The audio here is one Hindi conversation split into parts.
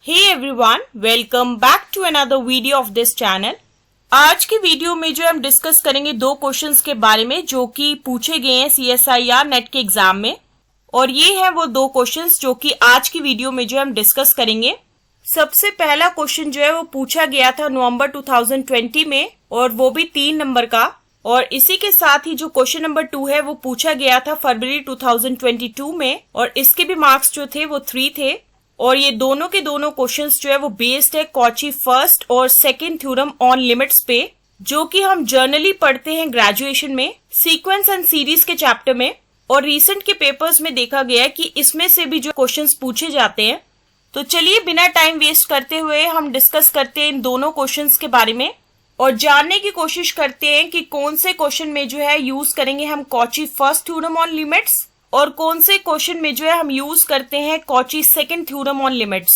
Hey everyone, welcome back to another video of this channel. आज की वीडियो में जो हम डिस्कस करेंगे दो क्वेश्चंस के बारे में जो कि पूछे गए हैं CSIR नेट के एग्जाम में, और ये हैं वो दो क्वेश्चंस जो कि आज की वीडियो में जो हम डिस्कस करेंगे। सबसे पहला क्वेश्चन जो है वो पूछा गया था नवंबर 2020 में, और वो भी 3 नंबर का, और इसी के साथ ही जो क्वेश्चन नंबर 2 है वो पूछा गया था फरवरी 2022 में, और इसके भी मार्क्स जो थे वो 3 थे। और ये दोनों के दोनों क्वेश्चंस जो है वो बेस्ड है कॉची फर्स्ट और सेकंड थ्योरम ऑन लिमिट्स पे, जो कि हम जर्नली पढ़ते हैं ग्रेजुएशन में सीक्वेंस एंड सीरीज के चैप्टर में। और रीसेंट के पेपर्स में देखा गया है कि इसमें से भी जो क्वेश्चंस पूछे जाते हैं। तो चलिए बिना टाइम वेस्ट करते हुए हम डिस्कस करते हैं इन दोनों क्वेश्चंस के बारे में और जानने की कोशिश करते हैं कि कौन से क्वेश्चन में जो है यूज करेंगे हम Cauchy first theorem on limits और कौन से क्वेश्चन में जो है हम यूज करते हैं Cauchy second theorem on limits.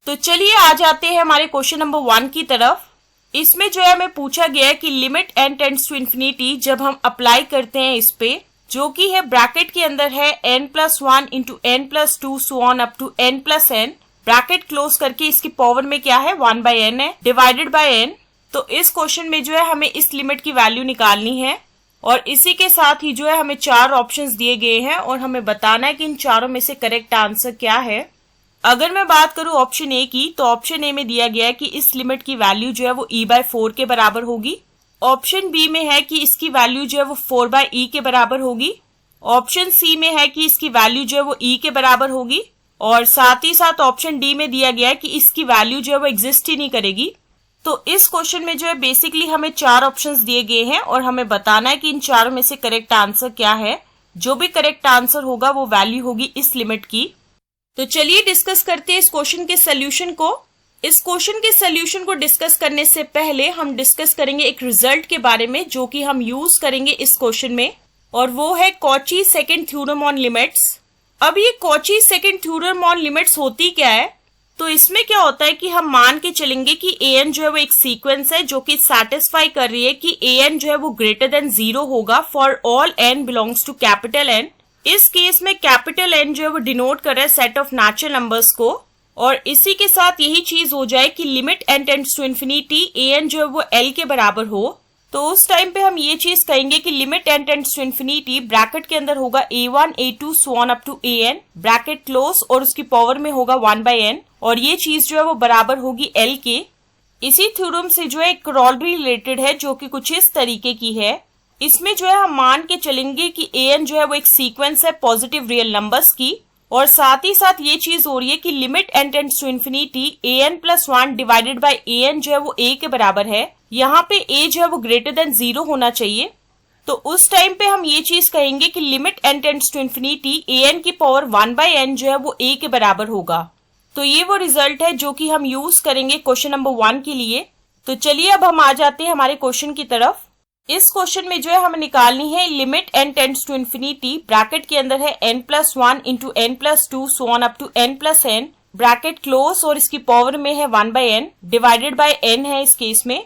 तो चलिए आ जाते हैं हमारे क्वेश्चन नंबर 1 की तरफ। इसमें जो है हमें पूछा गया है कि limit n tends to infinity जब हम अप्लाई करते हैं इस पे, जो कि है ब्रैकेट के अंदर है n+1 into n+2 so on up to n+n, bracket close करके इसकी पावर में क्या है 1/n है डिवाइडेड बाय n। तो इस क्वेश्चन में जो है हमें इस लिमिट की वैल्यू निकालनी है, और इसी के साथ ही जो है हमें 4 ऑप्शंस दिए गए हैं और हमें बताना है कि इन चारों में से करेक्ट आंसर क्या है। अगर मैं बात करूं ऑप्शन ए की, तो ऑप्शन ए में दिया गया है कि इस लिमिट की वैल्यू जो है वो e/4 के बराबर होगी। ऑप्शन बी में है कि इसकी वैल्यू जो है वो 4/e के बराबर होगी। ऑप्शन सी में है कि इसकी वैल्यू जो है वो e के बराबर होगी, और साथ ही साथ ऑप्शन डी में दिया गया है कि इसकी वैल्यू जो है वो एग्जिस्ट ही नहीं करेगी। तो इस क्वेश्चन में जो है बेसिकली हमें 4 ऑप्शंस दिए गए हैं और हमें बताना है कि इन चारों में से करेक्ट आंसर क्या है। जो भी करेक्ट आंसर होगा वो वैल्यू होगी इस लिमिट की। तो चलिए डिस्कस करते हैं इस क्वेश्चन के सोल्यूशन को। इस क्वेश्चन के सोल्यूशन को डिस्कस करने से पहले हम डिस्कस करेंगे एक रिजल्ट के बारे में जो कि हम यूज करेंगे इस क्वेश्चन में, और वो है Cauchy second theorem on limits. अब ये Cauchy second theorem on limits होती क्या है? तो इसमें क्या होता है कि हम मान के चलेंगे कि an जो है वो एक सीक्वेंस है जो कि सेटिस्फाई कर रही है कि an जो है वो ग्रेटर देन 0 होगा for all n belongs to capital N। इस केस में कैपिटल N जो है वो डिनोट कर रहा है सेट ऑफ नेचुरल नंबर्स को, और इसी के साथ यही चीज हो जाए कि limit n tends to infinity an जो है वो l के बराबर हो। तो उस टाइम पे हम ये चीज कहेंगे कि limit n tends to infinity bracket के अंदर होगा a1 a2 so on up to an, bracket close, और उसकी पावर में होगा 1/n, और ये चीज जो है वो बराबर होगी l के। इसी थ्योरम से जो है एक करोलरी रिलेटेड है जो कि कुछ इस तरीके की है। इसमें जो है हम मान के चलेंगे कि an जो है वो एक सीक्वेंस है पॉजिटिव रियल नंबर्स की, और साथ ही साथ ये चीज हो रही है कि limit n tends to infinity an+1 divided by an जो है वो a के बराबर है। यहाँ पे a जो है वो ग्रेटर देन 0 होना चाहिए। तो उस टाइम पे हम ये चीज कहेंगे कि limit n tends to infinity an की पावर 1/n जो है वो a के बराबर होगा। तो ये वो रिजल्ट है जो कि हम यूज करेंगे क्वेश्चन नंबर 1 के लिए। तो चलिए अब हम आ जाते हैं हमारे क्वेश्चन की तरफ। इस क्वेश्चन में जो है हमें निकालनी है limit n tends to infinity, bracket के अंदर है n+1 into n+2 so on up to n+n, bracket close, और इसकी पावर में है 1/n डिवाइडेड बाय n है इस केस में।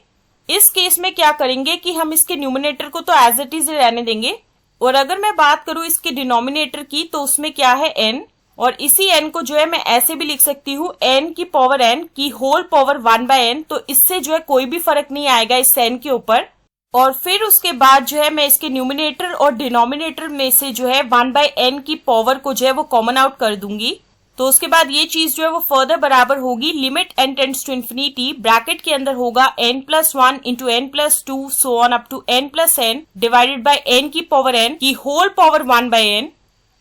इस केस में क्या करेंगे कि हम इसके न्यूमरेटर को तो एज इट इज रहने देंगे, और अगर मैं बात करूं इसके डिनोमिनेटर की तो उसमें क्या है n, और इसी n को जो है मैं ऐसे भी लिख सकती हूँ n की पावर n की होल पावर 1/n। तो इससे जो है कोई भी फर्क नहीं आएगा इस n के ऊपर। और फिर उसके बाद जो है मैं इसके न्यूमरेटर और डिनोमिनेटर में से जो है 1/n की पावर को जो है वो कॉमन आउट कर दूंगी। तो उसके बाद ये चीज जो है वो फर्दर बराबर होगी limit n tends to infinity, bracket के अंदर होगा n+1 into n+2 so on up to n+n divided by n की पावर n की होल पावर 1/n।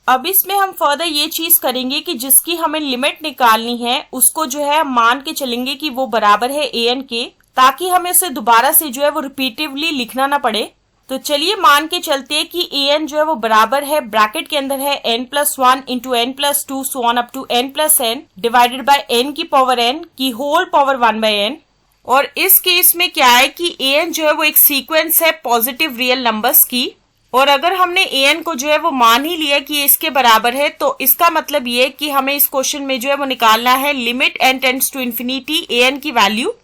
अब इसमें हम फर्दर ये चीज करेंगे कि जिसकी हमें लिमिट निकालनी है उसको जो है हम मान के चलेंगे कि वो बराबर है an के, ताकि हमें उसे दोबारा से जो है वो रिपीटिवली लिखना ना पड़े। तो चलिए मान के चलते हैं कि an जो है वो बराबर है, ब्रैकेट के अंदर है n+1 into n+2 so on up to n+n divided by n की पावर n की होल पावर 1/n। और इस केस में क्या है कि an जो है वो एक सीक्वेंस है पॉजिटिव रियल नंबर्स की, और अगर हमने an को जो है वो मान ही लिया कि इसके बराबर है, तो इसका मतलब ये है कि हमें इस क्वेश्चन में जो है वो निकालना है limit n tends to infinity an की वैल्यू।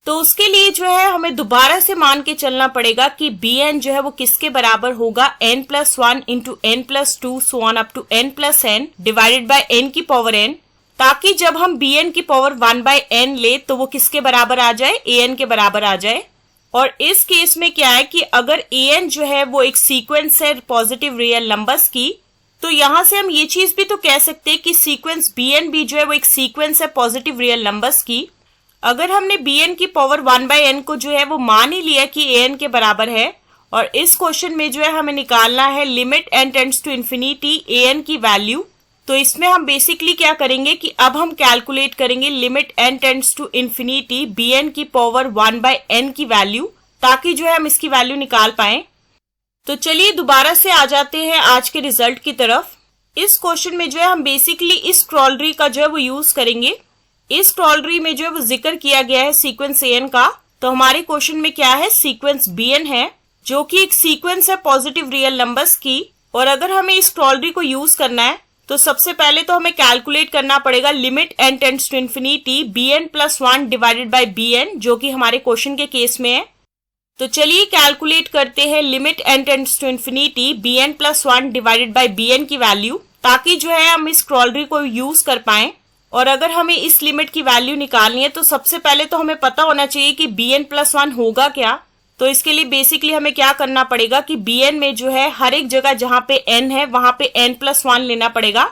तो उसके लिए जो है हमें दोबारा से मान के चलना पड़ेगा कि bn जो है वो किसके बराबर होगा n+1 into n+2 so on up to n+n divided by n की पावर n। ताकि जब हम bn की पावर 1/n ले तो वो किसके बराबर आ जाए, an के बराबर आ जाए। और इस केस में क्या है कि अगर an जो है वो एक सीक्वेंस है पॉजिटिव रियल नंबर्स की, तो यहां से हम ये चीज भी तो कह सकते हैं कि सीक्वेंस bn भी जो है वो एक सीक्वेंस है पॉजिटिव रियल नंबर्स की। अगर हमने bn की पावर 1/n को जो है वो मान ही लिया कि an के बराबर है, और इस क्वेश्चन में जो है हमें निकालना है limit n tends to infinity an की वैल्यू, तो इसमें हम बेसिकली क्या करेंगे कि अब हम कैलकुलेट करेंगे limit n tends to infinity bn की पावर 1/n की वैल्यू, ताकि जो है हम इसकी वैल्यू निकाल पाएं। तो चलिए दोबारा से आ जाते हैं आज के रिजल्ट की तरफ। इस क्वेश्चन में जो है हम बेसिकली इस क्रॉलरी का जो है वो यूज करेंगे। इस क्रॉलरी में जो है वो जिक्र किया गया है सीक्वेंस an का, तो हमारे क्वेश्चन में क्या है, सीक्वेंस bn है जो कि एक सीक्वेंस है पॉजिटिव रियल नंबर्स की। और अगर हमें इस क्रॉलरी को यूज करना है तो सबसे पहले तो हमें कैलकुलेट करना पड़ेगा limit n tends to infinity bn+1 divided by bn, जो कि हमारे क्वेश्चन के केस में है। तो चलिए कैलकुलेट करते हैं limit n tends to infinity bn+1 divided by bn की वैल्यू, ताकि जो है हम इस क्रॉलरी को यूज कर पाएं। और अगर हमें इस लिमिट की वैल्यू निकालनी है तो सबसे पहले तो हमें पता होना चाहिए कि bn+1 होगा क्या। तो इसके लिए बेसिकली हमें क्या करना पड़ेगा कि bn में जो है हर एक जगह जहां पे n है वहां पे n+1 लेना पड़ेगा,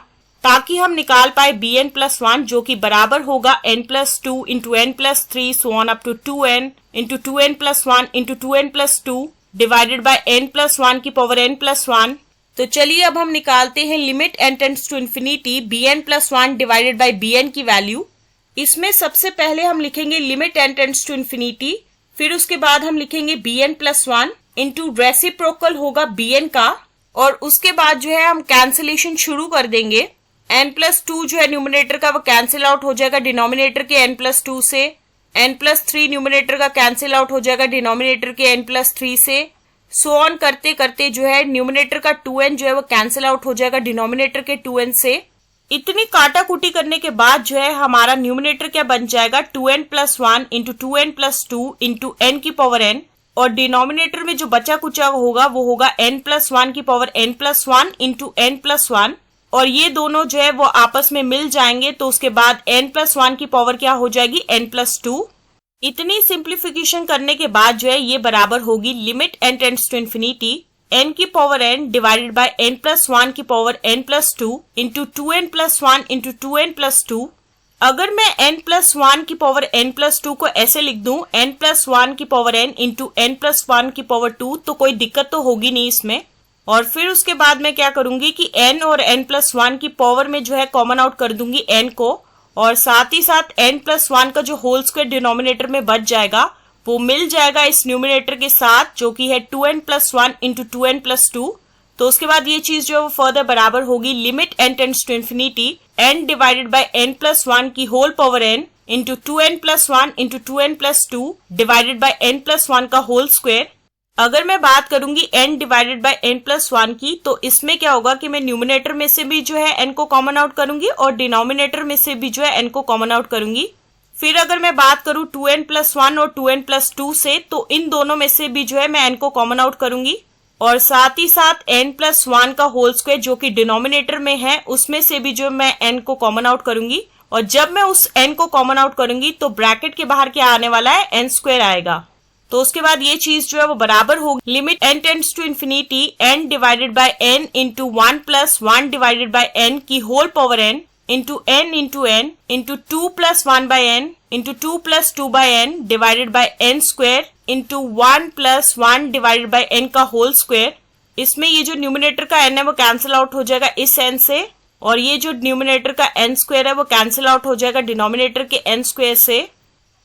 ताकि हम निकाल पाए bn+1, जो कि बराबर होगा n+2 into n+3 so on up to 2n into 2n+1 into 2n+2 divided by n+1 की पावर n+1। तो चलिए अब हम निकालते हैं limit n tends to infinity bn+1 divided by bn की वैल्यू। इसमें सबसे पहले हम लिखेंगे limit n tends to infinity, फिर उसके बाद हम लिखेंगे bn+1 इंटू रेसिप्रोकल होगा bn का, और उसके बाद जो है हम कैंसिलेशन शुरू कर देंगे। n+2 जो है न्यूमरेटर का वो कैंसिल आउट हो जाएगा डिनोमिनेटर के n+2 से, n+3 न्यूमरेटर का कैंसिल आउट हो जाएगा डिनोमिनेटर के n+3 से, सो ऑन करते करते जो है न्यूमरेटर का 2n जो है वो कैंसिल आउट हो जाएगा डिनोमिनेटर के 2n से। इतनी काटा कुटी करने के बाद जो है हमारा न्यूमरेटर क्या बन जाएगा, 2n+1 into 2n+2 into n की पावर n, और डिनोमिनेटर में जो बचा कुचा होगा वो होगा n+1 की पावर n+1 इंटू n+1, और ये दोनों जो है वो आपस में मिल जाएंगे, तो उसके बाद n+1 की पावर क्या हो जाएगी, n+2। इतनी सिंप्लीफिकेशन करने के बाद जो है ये बराबर होगी limit n tends to infinity n की power n divided by n+1 की power n+2 into 2n+1 into 2n+2। अगर मैं n+1 की पावर n+2 को ऐसे लिख दूं n+1 की पावर n इंटू n+1 की पावर 2, तो कोई दिक्कत तो होगी नहीं इसमें। और फिर उसके बाद मैं क्या करूंगी कि n और n+1 की पावर में जो है कॉमन आउट कर दूंगी n को, और साथ ही साथ n+1 का जो होल स्क्वायर डिनोमिनेटर में बच जाएगा वो मिल जाएगा इस न्यूमरेटर के साथ, जो कि है 2n+1 इंटू 2n+2। तो उसके बाद ये चीज जो है वो फर्दर बराबर होगी limit n tends to infinity n divided by n+1 की whole power n into 2n+1 into 2n+2 divided by n+1 का होल स्क्वायर। अगर मैं बात करूंगी n डिवाइडेड बाय n+1 की, तो इसमें क्या होगा कि मैं न्यूमरेटर में से भी जो है n को कॉमन आउट करूंगी और डिनोमिनेटर में से भी जो है n को कॉमन आउट करूंगी। फिर अगर मैं बात करूं 2n+1 और 2n+2 से, तो इन दोनों में से भी जो है मैं n को कॉमन आउट करूंगी, और साथ ही साथ n+1 का होल स्क्वायर जो कि डिनोमिनेटर में है उसमें से भी जो मैं n को कॉमन आउट करूंगी। और जब मैं उस n को कॉमन आउट करूंगी तो ब्रैकेट के बाहर क्या आने वाला है, n² आएगा। तो उसके बाद ये चीज जो है वो बराबर होगी limit n tends to infinity n divided by n into 1+1 divided by n की whole power n into n into 2+1/n into 2+2/n divided by n² into 1+1 divided by n का होल स्क्वायर। इसमें ये जो न्यूमरेटर का n है वो कैंसिल आउट हो जाएगा इस n से, और ये जो न्यूमरेटर का n² है वो कैंसिल आउट हो जाएगा डिनोमिनेटर के n² से।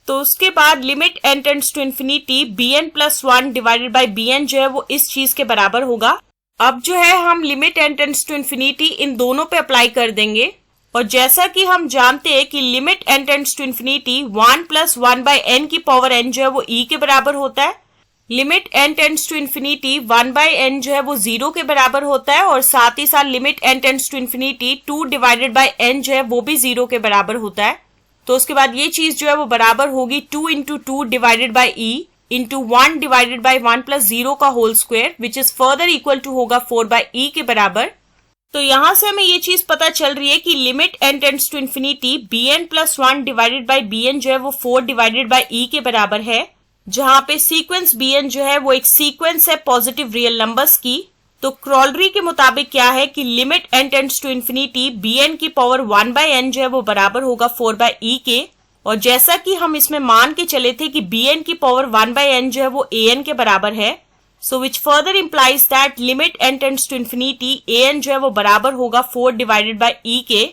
तो उसके बाद limit n tends to infinity bn+1 divided by bn जो है वो इस चीज के बराबर होगा। अब जो है हम limit n tends to infinity इन दोनों पे अप्लाई कर देंगे, और जैसा कि हम जानते हैं कि limit n tends to infinity 1+1/n की पावर n जो है वो e के बराबर होता है। Limit n tends to infinity 1/n जो है वो 0 के बराबर होता है, और साथ ही साथ limit n tends to infinity 2 divided by n जो है वो भी 0 के बराबर होता है। तो उसके बाद ये चीज जो है वो बराबर होगी 2 into 2 divided by e into 1 divided by 1+0 का whole square, which is further equal to होगा 4/e के बराबर। तो यहाँ से हमें ये चीज पता चल रही है कि limit n tends to infinity bn+1 divided by bn जो है वो 4 डिवाइडेड बाई e के बराबर है, जहां पे सीक्वेंस bn जो है वो एक सीक्वेंस है पॉजिटिव रियल नंबर्स की। तो क्रॉलरी के मुताबिक क्या है कि limit n tends to infinity bn की पावर 1/n जो है वो बराबर होगा 4/e के, और जैसा कि हम इसमें मान के चले थे कि bn की पावर 1/n जो है वो an के बराबर है, so which further implies that limit n tends to infinity an जो है वो बराबर होगा 4 डिवाइडेड बाई e के।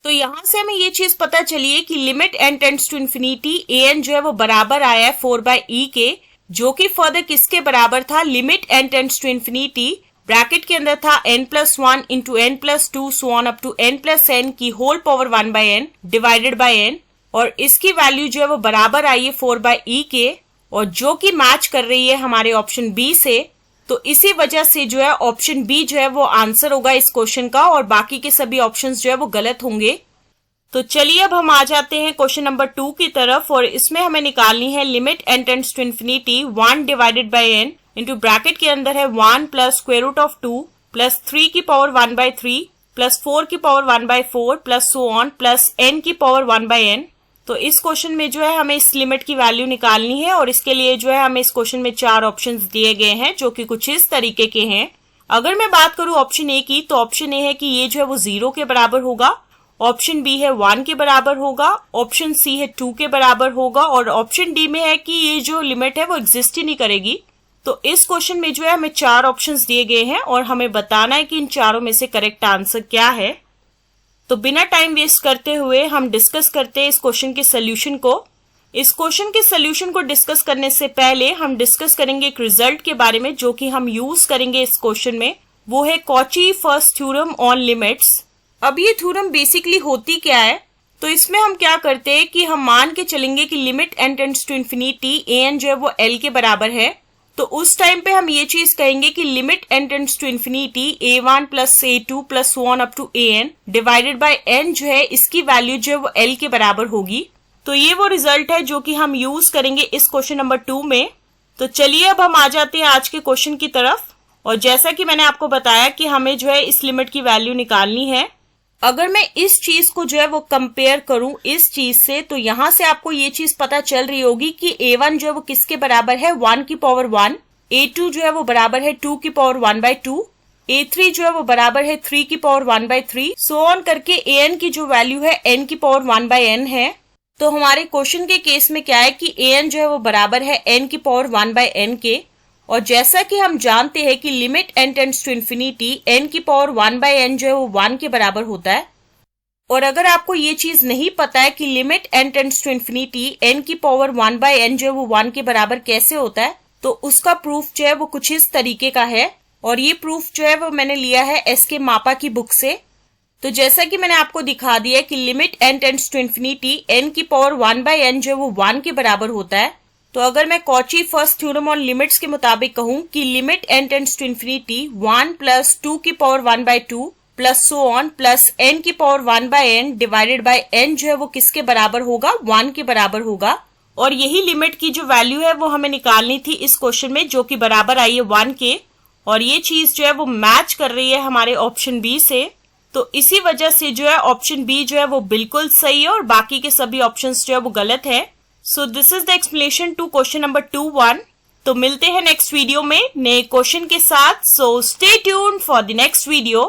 तो यहां से हमें ये चीज पता चली है कि limit n tends to infinity an जो है वो बराबर आया है 4 बाई e के, जो कि फर्दर किसके बराबर था, limit n tends to infinity bracket के अंदर था n+1 into n+2 so on up to n+n की whole power 1/n divided by n, और इसकी वैल्यू जो है वो बराबर आई है 4 बाई e के, और जो कि मैच कर रही है हमारे ऑप्शन बी से। तो इसी वजह से जो है ऑप्शन बी जो है वो आंसर होगा इस क्वेश्चन का, और बाकी के सभी ऑप्शंस जो है वो गलत होंगे। तो चलिए अब हम आ जाते हैं क्वेश्चन नंबर 2 की तरफ, और इसमें हमें निकालनी है limit n tends to infinity 1 divided by n into bracket के अंदर है 1 plus square root of 2 plus 3 की पावर 1/3 प्लस 4 की power 1/4 plus so on plus n की पावर 1/n। तो इस क्वेश्चन में जो है हमें इस लिमिट की वैल्यू निकालनी है, और इसके लिए जो है हमें इस क्वेश्चन में 4 ऑप्शंस दिए गए हैं जो कि कुछ इस तरीके के हैं। अगर मैं बात करूं ऑप्शन ए की, तो ऑप्शन ए है कि ये जो है वो 0 के बराबर होगा, ऑप्शन बी है 1 के बराबर होगा, ऑप्शन सी है 2 के बराबर होगा, और ऑप्शन डी में है कि ये जो लिमिट है वो एग्जिस्ट ही नहीं करेगी। तो इस क्वेश्चन में जो है हमें 4 ऑप्शंस दिए गए हैं, और हमें बताना है कि इन चारों में से करेक्ट आंसर क्या है। तो बिना टाइम वेस्ट करते हुए हम डिस्कस करते हैं इस क्वेश्चन के सोल्यूशन को। इस क्वेश्चन के सोल्यूशन को डिस्कस करने से पहले हम डिस्कस करेंगे एक रिजल्ट के बारे में जो कि हम यूज करेंगे इस क्वेश्चन में, वो है Cauchy first theorem on limits. अब ये थ्योरम बेसिकली होती क्या है, तो इसमें हम क्या करते हैं कि हम मान के चलेंगे कि limit n tends to infinity an जो है वो l के बराबर है। तो उस टाइम पे हम ये चीज कहेंगे कि limit n tends to infinity a1 plus a2 plus so on up to an divided by n जो है इसकी वैल्यू जो है वो l के बराबर होगी। तो ये वो रिजल्ट है जो कि हम यूज करेंगे इस क्वेश्चन नंबर 2 में। तो चलिए अब हम आ जाते हैं आज के क्वेश्चन की तरफ, और जैसा कि मैंने आपको बताया कि हमें जो है इस लिमिट की वैल्यू निकालनी है। अगर मैं इस चीज को जो है वो कंपेयर करूं इस चीज से, तो यहां से आपको ये चीज पता चल रही होगी कि a1 जो है वो किसके बराबर है 1 की पावर 1, a2 जो है वो बराबर है 2 की पावर 1/2, a3 जो है वो बराबर है 3 की पावर 1/3, सो ऑन करके an की जो वैल्यू है n की पावर 1/n है। तो हमारे क्वेश्चन के केस में क्या है कि an जो है वो बराबर है n की पावर 1/n के, और जैसा कि हम जानते हैं कि limit n tends to infinity n की पावर 1/n जो है वो 1 के बराबर होता है। और अगर आपको ये चीज नहीं पता है कि limit n tends to infinity n की पावर 1/n जो है वो 1 के बराबर कैसे होता है, तो उसका प्रूफ जो है वो कुछ इस तरीके का है, और ये प्रूफ जो है वो मैंने लिया है एसके मापा की बुक से। तो जैसा कि मैंने आपको दिखा दिया कि limit n tends to infinity n की पावर 1/n जो है वो 1 के बराबर होता है। तो अगर मैं Cauchy first theorem on limits के मुताबिक कहूं कि limit n tends to infinity 1 plus 2 की power 1/2 plus so on plus n की power 1/n divided by n जो है वो किसके बराबर होगा, 1 के बराबर होगा। और यही लिमिट की जो वैल्यू है वो हमें निकालनी थी इस क्वेश्चन में, जो कि बराबर आई है 1 के, और ये चीज जो है वो मैच कर रही है हमारे ऑप्शन बी से। तो इसी वजह से जो है ऑप्शन बी जो है वो बिल्कुल सही है, और बाकी के सभी ऑप्शंस जो है वो गलत है। So this is the explanation to question number 2-1। तो मिलते हैं नेक्स्ट वीडियो में नए क्वेश्चन के साथ। So stay tuned for the next video.